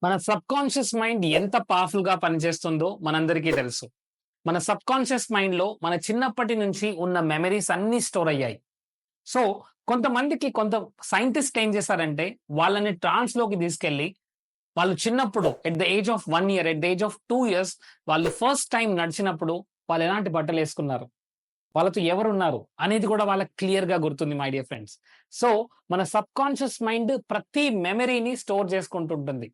మన subconscious mind ఎంత పవర్‌ఫుల్‌గా పనిచేస్తుందో మనందరికీ తెలుసు. మన సబ్‌కాన్షియస్ మైండ్‌లో మన చిన్నప్పటి నుంచి ఉన్న మెమోరీస్ అన్నీ స్టోర్ అయ్యాయి. సో, కొంతమందికి సైంటిస్ట్‌లు ఏం చేశారంటే, వాళ్ళని ట్రాన్స్‌లోకి తీసుకెళ్ళి, వాళ్ళు చిన్నప్పుడు at the age of 1 year, at the age of 2 years వాళ్ళు ఫస్ట్ టైమ్ నడిచినప్పుడు వాళ్ళు ఎలాంటి బట్టలేసుకున్నారు, వాళ్ళతో ఎవరున్నారు అనేది కూడా వాళ్ళకి క్లియర్‌గా గుర్తుంది మై డియర్ ఫ్రెండ్స్. సో, మన సబ్‌కాన్షియస్ మైండ్ ప్రతి మెమరీని స్టోర్ చేసుకుంటూ ఉంటుంది.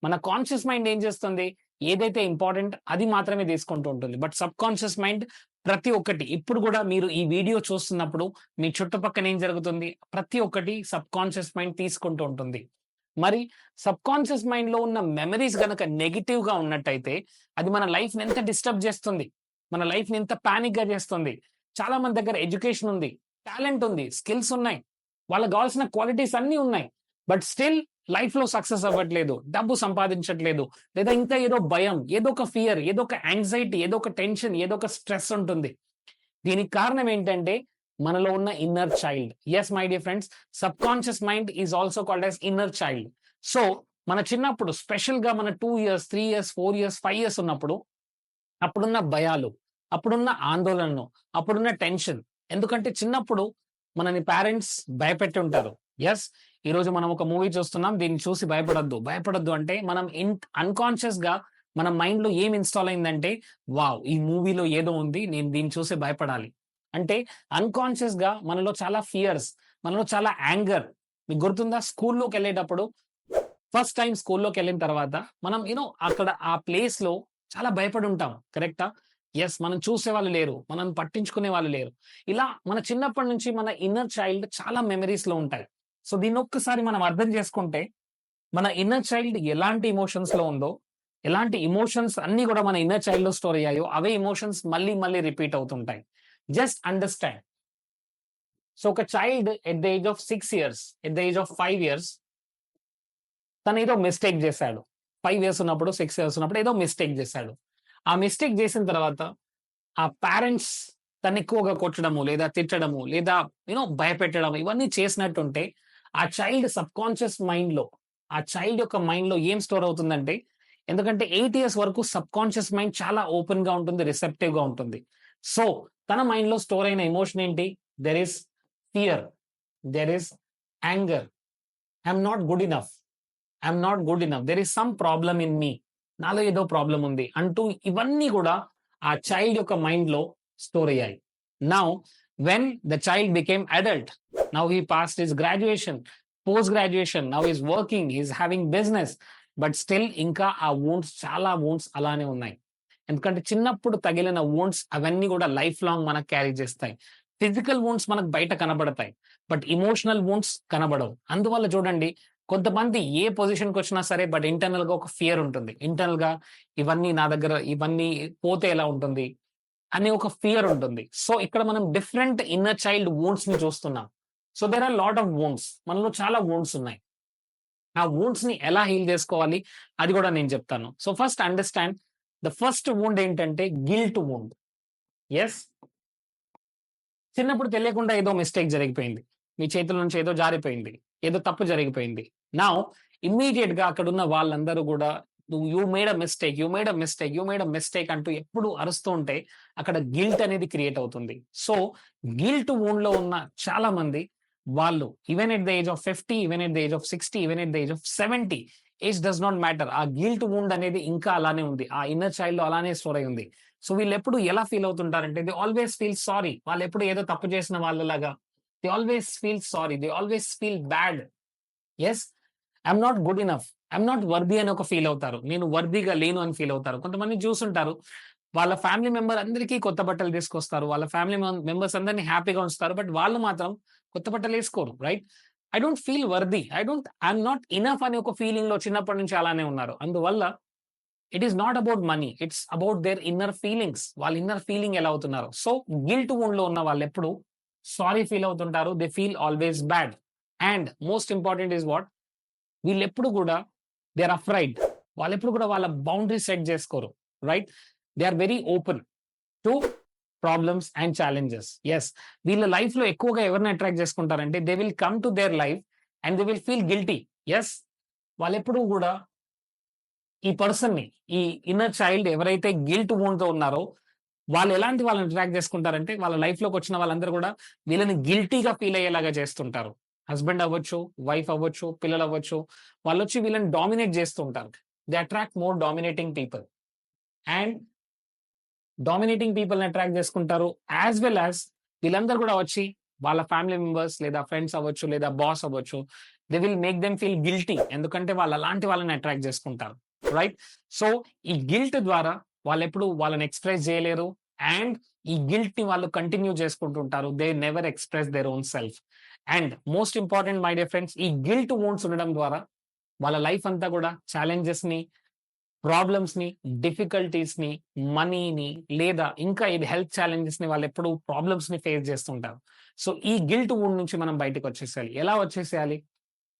మన కాన్షియస్ మైండ్ ఏం చేస్తుంది? ఏదైతే ఇంపార్టెంట్ అది మాత్రమే తీసుకుంటూ ఉంటుంది. బట్ సబ్‌కాన్షియస్ మైండ్ ప్రతి ఒక్కటి ఇప్పుడు గూడా మీరు ఈ వీడియో చూస్తున్నప్పుడు మీ చుట్టుపక్కన ఏం జరుగుతుంది? ప్రతి ఒక్కటి సబ్‌కాన్షియస్ మైండ్ తీసుకుంటూ ఉంటుంది. మరి సబ్‌కాన్షియస్ మైండ్‌లో ఉన్న మెమరీస్ గనక నెగెటివ్‌గా ఉన్నట్టయితే అది మన లైఫ్‌ని ఎంత డిస్టర్బ్ చేస్తుంది? మన లైఫ్‌ని ఎంత పానిక్‌గా చేస్తుంది? చాలా మంది దగ్గర ఎడ్యుకేషన్ ఉంది, టాలెంట్ ఉంది, స్కిల్స్ ఉన్నాయి. వాళ్ళకి కావాల్సిన క్వాలిటీస్ అన్నీ ఉన్నాయి. బట్ స్టిల్ లైఫ్‌లో సక్సెస్ అవ్వట్లేదు. డబ్బు సంపాదించట్లేదు. లేదా ఇంకా ఏదో భయం, ఏదో ఒక ఫియర్, ఏదో ఒక యాంగ్జైటీ, ఏదో ఒక టెన్షన్, ఏదో ఒక స్ట్రెస్ ఉంటుంది. దీనికి కారణం ఏంటంటే మనలో ఉన్న inner child. Yes my dear friends, subconscious mind is also called as inner child. So, మన చిన్నప్పుడు స్పెషల్‌గా మన 2 ఇయర్స్, 3 ఇయర్స్, 4 ఇయర్స్, 5 ఇయర్స్ ఉన్నప్పుడు అప్పుడున్న భయాలు, అప్పుడున్న ఆందోళనలు, అప్పుడున్న టెన్షన్. ఎందుకంటే చిన్నప్పుడు మనని పేరెంట్స్ భయపెట్టి ఉంటారు. యెస్. ఈరోజు మనం ఒక మూవీ చూస్తున్నాం. దీన్ని చూసి భయపడొద్దు. భయపడొద్దు అంటే మనం అన్‌కాన్షియస్‌గా మన మైండ్‌లో ఏం ఇన్‌స్టాల్ అయిందంటే, వావ్! ఈ మూవీలో ఏదో ఉంది. నేను దీన్ని చూసి భయపడాలి. అంటే అన్‌కాన్షియస్‌గా మనలో చాలా ఫియర్స్, మనలో చాలా యాంగర్. మీకు గుర్తుందా? స్కూల్‌లోకెళ్ళేటప్పుడు ఫస్ట్ టైమ్ స్కూల్‌లోకెళ్ళిన తర్వాత మనం అక్కడ ఆ ప్లేస్‌లో చాలా భయపడి ఉంటాం. కరెక్టా? యెస్. మనం చూసేవాళ్ళు లేరు. మనల్ని పట్టించుకునే వాళ్ళు లేరు. ఇలా మన చిన్నప్పటి నుంచి మన ఇన్నర్ చైల్డ్ చాలా మెమోరీస్‌లో ఉంటాయి. సో, దీన్నొక్కసారి మనం అర్థం చేసుకుంటే, మన ఇన్నర్ చైల్డ్ ఎలాంటి ఎమోషన్స్‌లో ఉందో, ఎలాంటి ఎమోషన్స్ అన్నీ గూడా మన ఇన్నర్ చైల్డ్‌లో స్టోర్ అయ్యాయో, అవే ఎమోషన్స్ మళ్ళీ మళ్ళీ రిపీట్ అవుతుంటాయి. Just understand. సో, ఒక child at the age of 6 years, at the age of 5 years తనేదో మిస్టేక్ జేశాడు. 5 ఇయర్స్ ఉన్నప్పుడు, 6 ఇయర్స్ ఉన్నప్పుడు ఏదో మిస్టేక్ జేశాడు. ఆ మిస్టేక్ జేసిన తర్వాత ఆ పేరెంట్స్ తనెక్కువగా కొట్టడము, లేదా తిట్టడము, లేదా భయపెట్టడం ఇవన్నీ చేసినట్టుంటే, ఆ చైల్డ్ సబ్‌కాన్షియస్ మైండ్‌లో, ఆ చైల్డ్ యొక్క మైండ్‌లో ఏం స్టోర్ అవుతుందంటే, ఎందుకంటే 8 ఇయర్స్ వరకు సబ్‌కాన్షియస్ మైండ్ చాలా ఓపెన్‌గా ఉంటుంది, రిసెప్టివ్‌గా ఉంటుంది. సో, తన మైండ్‌లో స్టోర్ అయిన ఎమోషన్ ఏంటి? There is fear, there is anger, I am not good enough. I'm not good enough. There is some problem in me. నాలో ఏదో ప్రాబ్లమ్ ఉంది అంటూ ఇవన్నీ గూడా ఆ చైల్డ్ యొక్క మైండ్‌లో స్టోర్ అయ్యాయి. Now when the child became adult, now he passed his graduation, post graduation, now he is working, he is having business. But still ఇంకా ఆ వూండ్స్ చాలా వూండ్స్ అలానే ఉన్నాయి. ఎందుకంటే చిన్నప్పుడు తగిలిన వూండ్స్ అవన్నీ గూడా లైఫ్ లాంగ్ మనకు క్యారీ చేస్తాయి. ఫిజికల్ వూండ్స్ మనకు బయట కనబడతాయి. బట్ ఎమోషనల్ వూండ్స్ కనబడవు. అందువల్ల చూడండి, కొంతమంది ఏ పొజిషన్‌కొచ్చినా సరే బట్ ఇంటర్నల్‌గా ఒక ఫియర్ ఉంటుంది. ఇంటర్నల్‌గా ఇవన్నీ పోతే ఎలా ఉంటుంది అనే ఒక ఫియర్ ఉంటుంది. సో, ఇక్కడ మనం డిఫరెంట్ ఇన్నర్ చైల్డ్ వూండ్స్‌ని చూస్తున్నాం. So, there are lot of wounds. మనలో చాలా వూండ్స్ ఉన్నాయి. ఆ వూండ్స్‌ని ఎలా హీల్ చేసుకోవాలి అది కూడా నేను చెప్తాను. So, first understand the first wound ఏంటంటే గిల్ట్ వూండ్. యెస్. చిన్నప్పుడు తెలియకుండా ఏదో మిస్టేక్ జరిగిపోయింది. మీ చేతుల నుంచి ఏదో జారిపోయింది. ఏదో తప్పు జరిగిపోయింది. నౌ ఇమ్మీడియేట్‌గా అక్కడున్న వాళ్ళందరూ గూడా నువ్వు you made a mistake, you made a mistake, you made a mistake అంటూ ఎప్పుడు అరుస్తూ ఉంటే అక్కడ గిల్ట్ అనేది క్రియేట్ అవుతుంది. సో, గిల్ట్ వూండ్‌లో ఉన్న చాలా మంది వాళ్ళు even at the age of 50, even at the age of 60, even at the age of 70 age does not matter. ఆ గిల్ట్ వూండ్ అనేది ఇంకా అలానే ఉంది. ఆ ఇన్నర్ చైల్డ్‌లో అలానే స్టోర్ అయ్యి ఉంది. సో, వీళ్ళెప్పుడు ఎలా ఫీల్ అవుతుంటారంటే దే ఆల్వేస్ ఫీల్ సారీ. వాళ్ళెప్పుడు ఏదో తప్పు చేసిన వాళ్ళలాగా they always feel sorry. They always feel bad. Yes. I'm not good enough. I'm not worthy అని ఒక ఫీల్ అవుతారు. నేను వర్తీగా లేను అని ఫీల్ అవుతారు. కొంతమందిని చూసుంటారు. వాళ్ళ ఫ్యామిలీ మెంబర్ అందరికీ కొత్త బట్టలు తీసుకొస్తారు. వాళ్ళ ఫ్యామిలీ మెంబర్స్ అందరిని హ్యాపీగా ఉంచుతారు. బట్ వాళ్ళు మాత్రం కొత్త బట్టలేసుకోరు. Right? I don't feel worthy. I'm not enough అనే ఒక ఫీలింగ్‌లో చిన్నప్పటి నుంచి అలానే ఉన్నారు. అందువల్ల it is not about money. It's about their inner feelings. వాళ్ళ ఇన్నర్ ఫీలింగ్ ఎలా అవుతున్నారు. సో, గిల్ట్ వూండ్‌లో ఉన్న వాళ్ళెప్పుడు సారీ ఫీల్ అవుతుంటారు. They feel always bad. And most important is what? వీళ్ళెప్పుడు గూడా దే ఆర్ అఫ్రైడ్. వాళ్ళెప్పుడు కూడా వాళ్ళ బౌండరీస్ సెట్ జేసుకోరు. Right? They are very open to problems and challenges. Yes. వీళ్ళ లైఫ్‌లో ఎక్కువగా ఎవరిని అట్రాక్ట్ చేసుకుంటారంటే they will come to their life and they will feel guilty. Yes. వాళ్ళెప్పుడూ గూడా ఈ పర్సన్‌ని, ఈ ఇన్నర్ చైల్డ్ ఎవరైతే గిల్ట్ వూండ్‌తో ఉన్నారో, వాళ్ళు ఎలాంటి వాళ్ళని అట్రాక్ట్ చేసుకుంటారంటే, వాళ్ళ లైఫ్‌లోకొచ్చిన వాళ్ళందరూ గూడా వీళ్ళని గిల్టీ‌గా ఫీల్ అయ్యేలాగా చేస్తుంటారు. హస్బెండ్ అవ్వచ్చు, వైఫ్ అవ్వచ్చు, పిల్లలవ్వచ్చు. వాళ్ళొచ్చి వీళ్ళని డామినేట్ చేస్తూ ఉంటారు. They attract more dominating people. And dominating పీపుల్‌ని అట్రాక్ట్ చేసుకుంటారు. యాస్ వెల్ యాస్ వీళ్ళందరూ గూడా వచ్చి వాళ్ళ ఫ్యామిలీ మెంబర్స్ లేదా ఫ్రెండ్స్ అవ్వచ్చు, లేదా బాస్ అవ్వచ్చు. They will make them feel guilty. ఎందుకంటే వాళ్ళు అలాంటి వాళ్ళని అట్రాక్ట్ చేసుకుంటారు. రైట్? సో, ఈ గిల్ట్ ద్వారా వాళ్ళెప్పుడు వాళ్ళని ఎక్స్‌ప్రెస్ చేయలేరు. అండ్ ఈ గిల్ట్‌ని వాళ్ళు కంటిన్యూ చేసుకుంటుంటారు. They never express their own self. And most important my dear friends, ఈ గిల్ట్ వూండ్స్ ఉండడం ద్వారా వాళ్ళ లైఫ్ అంతా గూడా ఛాలెంజెస్‌ని, ప్రాబ్లమ్స్‌ని, డిఫికల్టీస్‌ని, మనీని లేదా ఇంకా ఇది హెల్త్ ఛాలెంజెస్‌ని వాళ్ళెప్పుడు ప్రాబ్లమ్స్‌ని ఫేస్ చేస్తుంటారు. సో, ఈ గిల్ట్ వూండ్ నుంచి మనం బయటకొచ్చేసేయాలి. ఎలా వచ్చేసేయాలి?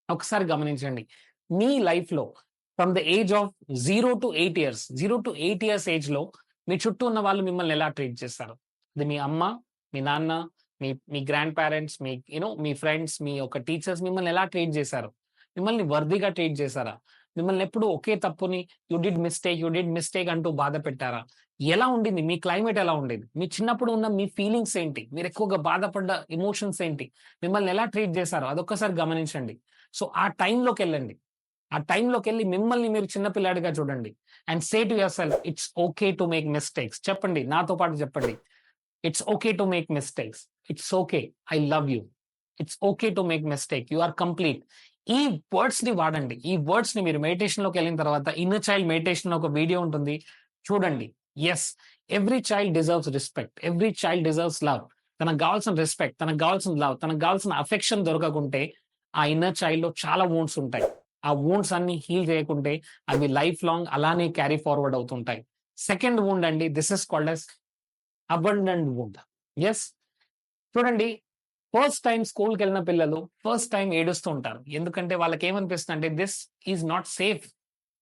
ఒకసారి గమనించండి. మీ లైఫ్‌లో from the age of 0-8 years, 0-8 years ఏజ్‌లో మీ చుట్టూ ఉన్న వాళ్ళు మిమ్మల్ని ఎలా ట్రీట్ చేస్తారు? అది మీ అమ్మ, మీ నాన్న, మీ మీ గ్రాండ్ పేరెంట్స్, మీ మీ ఫ్రెండ్స్, మీ యొక్క టీచర్స్ మిమ్మల్ని ఎలా ట్రీట్ చేశారు? మిమ్మల్ని వర్తీగా ట్రీట్ చేశారా? మిమ్మల్ని ఎప్పుడు ఒకే తప్పుని యూ డిడ్ మిస్టేక్ అంటూ బాధ పెట్టారా? ఎలా ఉండింది? మీ క్లైమేట్ ఎలా ఉండేది? మీ చిన్నప్పుడు ఉన్న మీ ఫీలింగ్స్ ఏంటి? మీరు ఎక్కువగా బాధపడ్డ ఎమోషన్స్ ఏంటి? మిమ్మల్ని ఎలా ట్రీట్ చేశారో అదొక్కసారి గమనించండి. సో, ఆ టైంలోకెళ్ళండి. ఆ టైంలోకెళ్ళి మిమ్మల్ని మీరు చిన్న పిల్లాడిగా చూడండి. And say to yourself it's okay to make mistakes. చెప్పండి. నాతో పాటు చెప్పండి. It's okay to make mistakes. It's okay. I love you. It's okay to make mistake. You are complete. ఈ వర్డ్స్‌ని వాడండి. ఈ వర్డ్స్‌ని మీరు మెడిటేషన్‌లోకెళ్ళిన తర్వాత ఇన్నర్ చైల్డ్ మెడిటేషన్ ఒక వీడియో ఉంటుంది. చూడండి. Yes. Every child deserves respect. Every child deserves love. తనకు గావాల్సిన రెస్పెక్ట్, తనకు గావాల్సిన లవ్, తనకు గావాల్సిన అఫెక్షన్ దొరకకుంటే ఆ ఇన్నర్ చైల్డ్‌లో చాలా వూండ్స్ ఉంటాయి. ఆ వూండ్స్ అన్ని హీల్ చేయకుంటే అవి లైఫ్ లాంగ్ అలానే క్యారీ ఫార్వర్డ్ అవుతుంటాయి. సెకండ్ వూండ్ అండి. This is called as abundant wound. Yes. చూడండి, ఫస్ట్ టైమ్ స్కూల్‌కెళ్ళిన పిల్లలు ఫస్ట్ టైమ్ ఏడుస్తూ ఉంటారు. ఎందుకంటే వాళ్ళకేమనిపిస్తుందంటే this is not safe.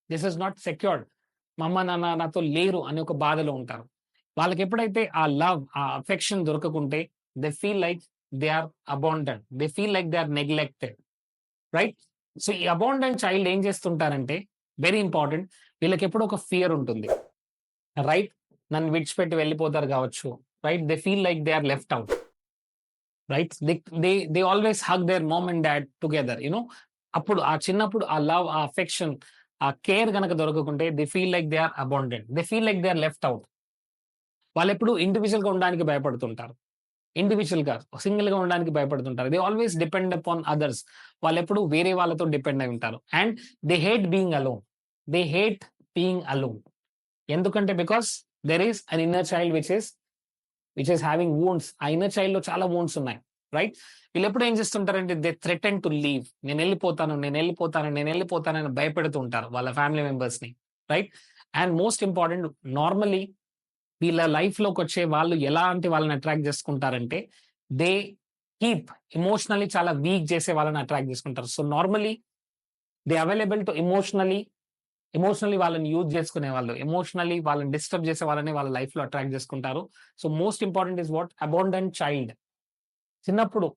This is not secured. మా అమ్మ, నాన్న నాతో లేరు అనే ఒక బాధలో ఉంటారు. వాళ్ళకెప్పుడైతే ఆ లవ్, ఆ అఫెక్షన్ దొరకకుంటే they feel like they are abandoned. They feel like they are neglected. Right? So, ఈ అబాండన్డ్ చైల్డ్ ఏం చేస్తుంటారంటే వెరీ ఇంపార్టెంట్. వీళ్ళకెప్పుడో ఒక ఫియర్ ఉంటుంది. రైట్? నన్ను విడిచిపెట్టి వెళ్ళిపోతారు గావచ్చు. Right? They feel like they are left out. Right? They always hug their mom and dad together. అప్పుడు ఆ చిన్నప్పుడు ఆ లవ్, ఆ అఫెక్షన్, ఆ కేర్ గనక దొరకకుంటే they feel like they are abandoned. They feel like they are left out. వాళ్ళెప్పుడు ఇండివిడ్యుయల్‌గా ఉండడానికి భయపడుతుంటారు. ఇండివిడ్యుయల్‌గా, సింగిల్‌గా ఉండడానికి భయపడుతుంటారు. They always depend upon others. వాళ్ళెప్పుడు వేరే వాళ్ళతో డిపెండ్ అయి ఉంటారు. And they hate being alone. They hate being alone. ఎందుకంటే because there is an inner child which is having wounds. ఆ ఇన్నర్ చైల్డ్‌లో చాలా వూండ్స్ ఉన్నాయి. రైట్? వీళ్ళెప్పుడు ఏం చేస్తుంటారంటే దే థ్రెటన్ టు లీవ్. నేనెళ్ళిపోతానని భయపెడుతూ ఉంటారు వాళ్ళ ఫ్యామిలీ మెంబర్స్‌ని. Right? And most important, normally వీళ్ళ లైఫ్‌లోకొచ్చే వాళ్ళు ఎలాంటి వాళ్ళని అట్రాక్ట్ చేసుకుంటారంటే దే కీప్ ఎమోషనల్లీ చాలా వీక్ చేసే వాళ్ళని అట్రాక్ట్ చేసుకుంటారు. So, normally they available to emotionally వాళ్ళని యూజ్ చేసుకునే వాళ్ళు, ఎమోషనల్లీ వాళ్ళని డిస్టర్బ్ చేసే వాళ్ళని వాళ్ళ లైఫ్‌లో అట్రాక్ట్ చేసుకుంటారు. So, most important is what? Abandoned child. చిన్నప్పుడు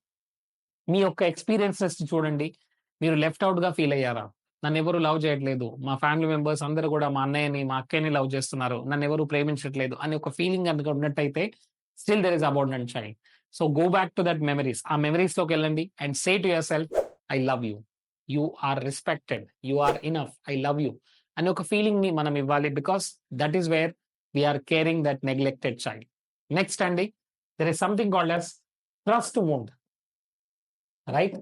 మీ యొక్క ఎక్స్‌పీరియన్సెస్ చూడండి. మీరు లెఫ్ట్ ఔట్‌గా ఫీల్ అయ్యారా? నన్నెవరు లవ్ చేయట్లేదు. మా ఫ్యామిలీ మెంబర్స్ అందరూ కూడా మా అన్నయ్యని, మా అక్కయ్యని లవ్ చేస్తున్నారు. నన్నెవరు ప్రేమించట్లేదు అనే ఒక ఫీలింగ్ గనుక ఉన్నట్టయితే still there is abandoned child. So, go back to that memories. ఆ మెమరీస్‌లోకెళ్ళండి and say to yourself I love you. You are respected. You are enough. I love you అనే ఒక ఫీలింగ్‌ని మనం ఇవ్వాలి. Because that is where we are caring that neglected child. Next అండి, there is something called as trust wound. Right?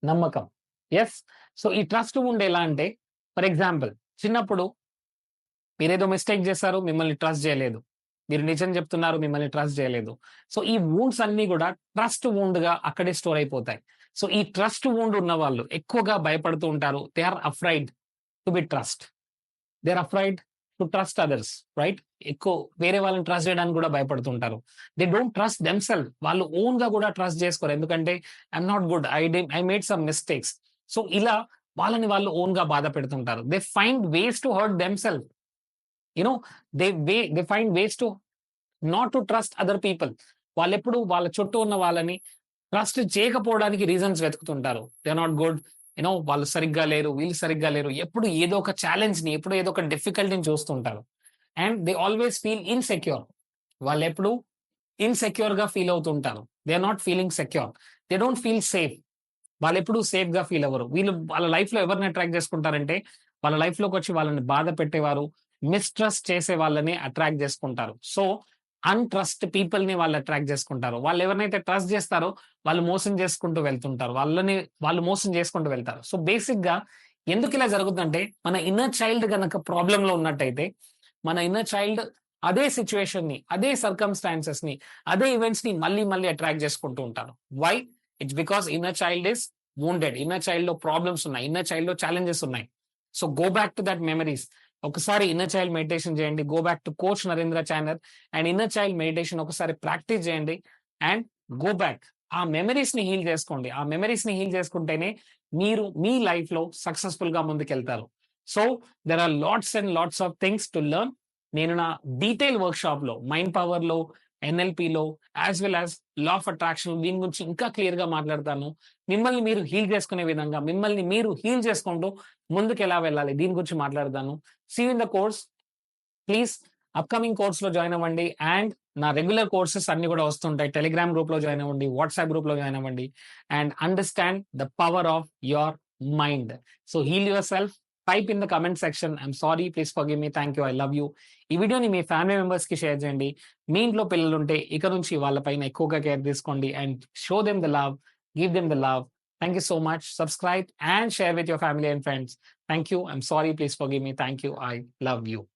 నమ్మకం. Yes. So, ఈ trust wound ఎలా అంటే ఫర్ ఎగ్జాంపుల్ చిన్నప్పుడు మీరేదో మిస్టేక్ చేశారు. మిమ్మల్ని ట్రస్ట్ చేయలేదు. మీరు నిజం చెప్తున్నారు. మిమ్మల్ని ట్రస్ట్ చేయలేదు. సో, ఈ వూండ్స్ అన్నీ గూడా ట్రస్ట్ వూండ్‌గా అక్కడే స్టోర్ అయిపోతాయి. సో, ఈ ట్రస్ట్ వూండ్ ఉన్నవాళ్ళు ఎక్కువగా భయపడుతూ ఉంటారు. They are afraid to be trust. They are afraid to trust others. Right? ఎక్కువ వేరే వాళ్ళని ట్రస్ట్ చేయడానికి గూడా భయపడుతుంటారు. They don't trust themself. వాళ్ళు ఓన్‌గా గూడా ట్రస్ట్ చేసుకోరు. ఎందుకంటే I'm not good. I made some mistakes. So, ఇలా వాళ్ళని వాళ్ళు ఓన్‌గా బాధ పెడుతుంటారు. They find ways to hurt themself. You know they find ways to not to trust other people. వాళ్ళెప్పుడు వాళ్ళ చుట్టూ ఉన్న వాళ్ళని ట్రస్ట్ చేయకపోవడానికి రీజన్స్ వెతుకుతుంటారు. They are not good. వాళ్ళు సరిగ్గా లేరు, వీళ్ళు సరిగ్గా లేరు. ఎప్పుడు ఏదో ఒక ఛాలెంజ్‌ని, ఎప్పుడు ఏదో ఒక డిఫికల్టీని చూస్తుంటారు. And they always feel insecure. వాళ్ళెప్పుడు ఇన్‌సెక్యూర్‌గా ఫీల్ అవుతుంటారు. They are not feeling secure. They don't feel safe. వాళ్ళెప్పుడు సేఫ్‌గా ఫీల్ అవ్వరు. వీళ్ళు వాళ్ళ లైఫ్‌లో ఎవరిని అట్రాక్ట్ చేసుకుంటారంటే, వాళ్ళ లైఫ్‌లోకొచ్చి వాళ్ళని బాధ పెట్టేవారు, మిస్‌ట్రస్ట్ చేసే వాళ్ళని అట్రాక్ట్ చేసుకుంటారు. సో, అన్‌ట్రస్ట్ పీపుల్‌ని వాళ్ళు అట్రాక్ట్ చేసుకుంటారు. వాళ్ళెవరినైతే ట్రస్ట్ చేస్తారో, వాళ్ళు మోసం చేసుకుంటూ వెళ్తుంటారు. వాళ్ళు మోసం చేసుకుంటూ వెళ్తారు. సో, బేసిక్‌గా ఎందుకిలా జరుగుతుందంటే, మన ఇన్నర్ చైల్డ్ గనక ప్రాబ్లమ్‌లో ఉన్నట్టయితే, మన ఇన్నర్ చైల్డ్ అదే సిట్యుయేషన్‌ని, అదే సర్కమ్‌స్టాన్సెస్‌ని, అదే ఈవెంట్స్‌ని మళ్ళీ, మళ్ళీ అట్రాక్ట్ చేసుకుంటూ ఉంటారు. Why? It's because inner child is wounded. Inner చైల్డ్‌లో ప్రాబ్లమ్స్ ఉన్నాయి. ఇన్నర్ చైల్డ్‌లో ఛాలెంజెస్ ఉన్నాయి. So, go back to that memories. ఒకసారి ఇన్నర్ చైల్డ్ మెడిటేషన్ చేయండి. Go back to coach Narendra channel and inner child meditation ఒకసారి ప్రాక్టీస్ చేయండి. And go back. ఆ మెమరీస్‌ని హీల్ చేసుకోండి. ఆ మెమరీస్‌ని హీల్ చేసుకుంటేనే మీరు మీ లైఫ్‌లో సక్సెస్‌ఫుల్‌గా ముందుకెళ్తారు. So, there are lots and lots of things to learn. నేను నా డీటెయిల్ వర్క్‌షాప్‌లో మైండ్ పవర్‌లో, ఎన్ఎల్‌పిలో as well as law of attraction దీని గురించి ఇంకా క్లియర్‌గా మాట్లాడతాను. మిమ్మల్ని మీరు హీల్ చేసుకునే విధంగా, మిమ్మల్ని మీరు హీల్ చేసుకుంటూ ముందుకెలా వెళ్ళాలి దీని గురించి మాట్లాడతాను. See you in the course. Please upcoming కోర్స్‌లో జాయిన్ అవ్వండి. అండ్ నా రెగ్యులర్ కోర్సెస్ అన్నీ కూడా వస్తుంటాయి. టెలిగ్రామ్ గ్రూప్‌లో జాయిన్ అవ్వండి. వాట్సాప్ గ్రూప్‌లో జాయిన్ అవ్వండి. And understand the power of your mind. So heal yourself. Type in the comment section I'm sorry, please forgive me, thank you, I love you. ఈ వీడియోని మీ family మెంబర్స్‌కి షేర్ చేయండి. మీ ఇంట్లో పిల్లలుంటే ఇక నుంచి వాళ్ళ పైన ఎక్కువగా కేర్ తీసుకోండి. And show them the love, give them the love. Thank you so much. Subscribe and share with your family and friends. Thank you. I'm sorry, please forgive me, thank you, I love you.